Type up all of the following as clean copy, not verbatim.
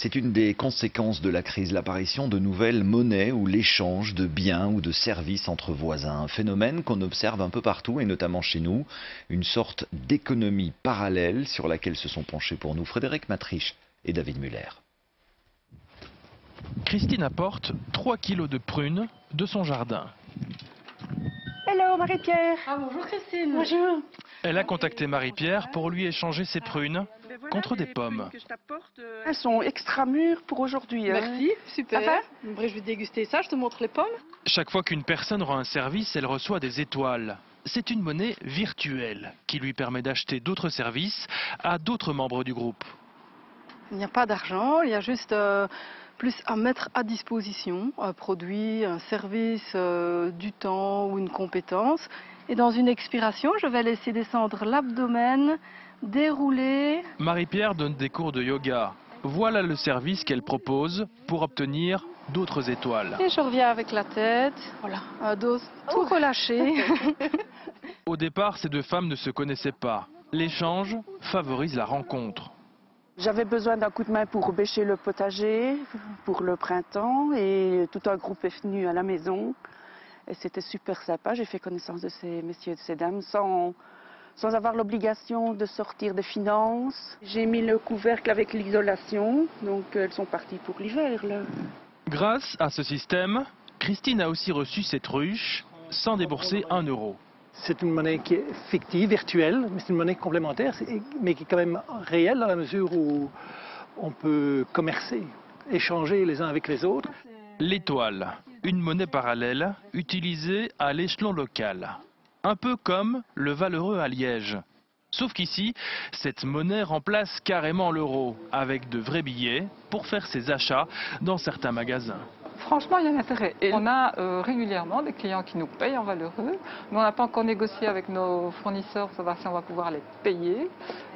C'est une des conséquences de la crise, l'apparition de nouvelles monnaies ou l'échange de biens ou de services entre voisins. Un phénomène qu'on observe un peu partout et notamment chez nous. Une sorte d'économie parallèle sur laquelle se sont penchés pour nous Frédéric Matriche et David Muller. Christine apporte 3 kilos de prunes de son jardin. Hello Marie-Pierre. Ah bonjour Christine. Bonjour. Elle a contacté Marie-Pierre pour lui échanger ses prunes contre des pommes. Elles sont extra mûres pour aujourd'hui. Merci, super. Ça va? Après, je vais déguster ça, je te montre les pommes. Chaque fois qu'une personne rend un service, elle reçoit des étoiles. C'est une monnaie virtuelle qui lui permet d'acheter d'autres services à d'autres membres du groupe. Il n'y a pas d'argent, il y a juste plus à mettre à disposition, un produit, un service, du temps ou une compétence. Et dans une expiration, je vais laisser descendre l'abdomen, dérouler. Marie-Pierre donne des cours de yoga. Voilà le service qu'elle propose pour obtenir d'autres étoiles. Et je reviens avec la tête, voilà, un dos tout relâché. Au départ, ces deux femmes ne se connaissaient pas. L'échange favorise la rencontre. J'avais besoin d'un coup de main pour bêcher le potager pour le printemps et tout un groupe est venu à la maison. Et c'était super sympa. J'ai fait connaissance de ces messieurs et de ces dames sans avoir l'obligation de sortir des finances. J'ai mis le couvercle avec l'isolation, donc elles sont parties pour l'hiver. Grâce à ce système, Christine a aussi reçu cette ruche sans débourser 1 euro. C'est une monnaie qui est fictive, virtuelle, mais c'est une monnaie complémentaire, mais qui est quand même réelle dans la mesure où on peut commercer, échanger les uns avec les autres. L'étoile, une monnaie parallèle utilisée à l'échelon local. Un peu comme le valeureux à Liège. Sauf qu'ici, cette monnaie remplace carrément l'euro, avec de vrais billets pour faire ses achats dans certains magasins. Franchement, il y a un intérêt. Et on a régulièrement des clients qui nous payent en valeureux. Mais on n'a pas encore négocié avec nos fournisseurs pour savoir si on va pouvoir les payer,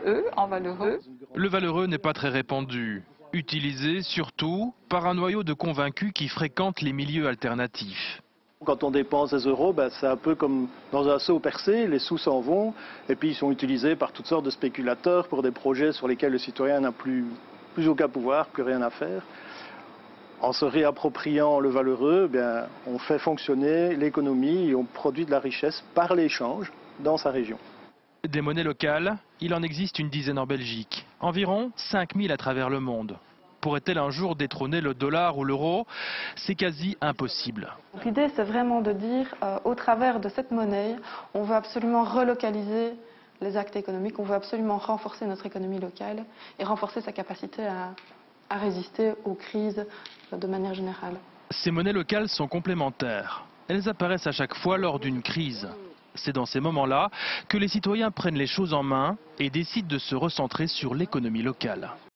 eux, en valeureux. Le valeureux n'est pas très répandu. Utilisé surtout par un noyau de convaincus qui fréquentent les milieux alternatifs. Quand on dépense des euros, c'est un peu comme dans un seau percé, les sous s'en vont, et puis ils sont utilisés par toutes sortes de spéculateurs pour des projets sur lesquels le citoyen n'a plus aucun pouvoir, plus rien à faire. En se réappropriant le valeureux, on fait fonctionner l'économie et on produit de la richesse par l'échange dans sa région. Des monnaies locales, il en existe une dizaine en Belgique, environ 5000 à travers le monde. Pourrait-elle un jour détrôner le dollar ou l'euro? C'est quasi impossible. L'idée, c'est vraiment de dire, au travers de cette monnaie, on veut absolument relocaliser les actes économiques, on veut absolument renforcer notre économie locale et renforcer sa capacité à résister aux crises de manière générale. Ces monnaies locales sont complémentaires. Elles apparaissent à chaque fois lors d'une crise. C'est dans ces moments-là que les citoyens prennent les choses en main et décident de se recentrer sur l'économie locale.